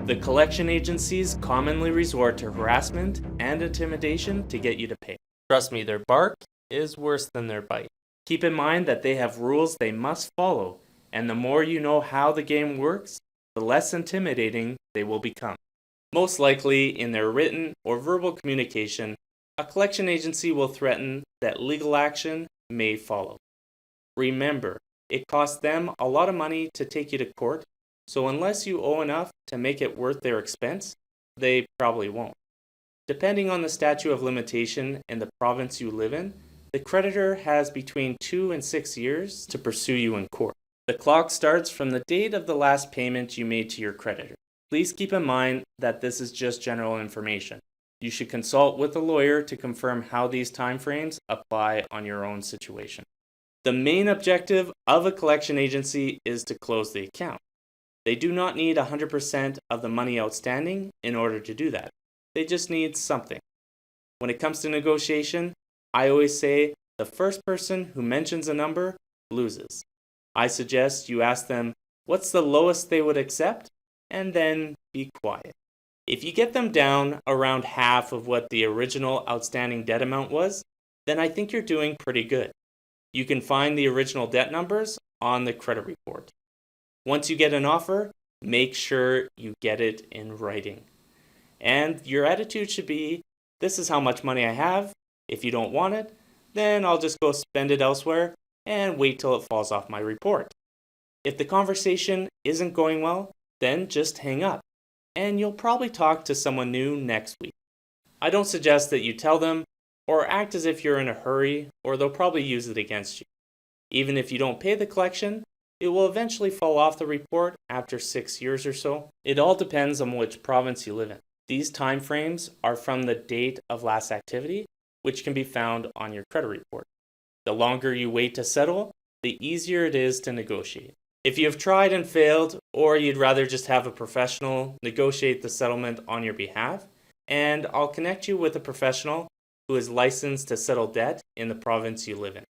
The collection agencies commonly resort to harassment and intimidation to get you to pay. Trust me, their bark is worse than their bite. Keep in mind that they have rules they must follow, and the more you know how the game works, the less intimidating they will become. Most likely, in their written or verbal communication, a collection agency will threaten that legal action may follow. Remember, it costs them a lot of money to take you to court, so unless you owe enough to make it worth their expense, they probably won't. Depending on the statute of limitation in the province you live in, the creditor has between 2 and 6 years to pursue you in court. The clock starts from the date of the last payment you made to your creditor. Please keep in mind that this is just general information. You should consult with a lawyer to confirm how these timeframes apply on your own situation. The main objective of a collection agency is to close the account. They do not need 100% of the money outstanding in order to do that. They just need something. When it comes to negotiation, I always say the first person who mentions a number loses. I suggest you ask them what's the lowest they would accept, and then be quiet. If you get them down around half of what the original outstanding debt amount was, then I think you're doing pretty good. You can find the original debt numbers on the credit report. Once you get an offer, make sure you get it in writing. And your attitude should be, this is how much money I have. If you don't want it, then I'll just go spend it elsewhere and wait till it falls off my report. If the conversation isn't going well, then just hang up, and you'll probably talk to someone new next week. I don't suggest that you tell them or act as if you're in a hurry, or they'll probably use it against you. Even if you don't pay the collection, it will eventually fall off the report after 6 years or so. It all depends on which province you live in. These time frames are from the date of last activity, which can be found on your credit report. The longer you wait to settle, the easier it is to negotiate. If you have tried and failed, or you'd rather just have a professional negotiate the settlement on your behalf, and I'll connect you with a professional who is licensed to settle debt in the province you live in.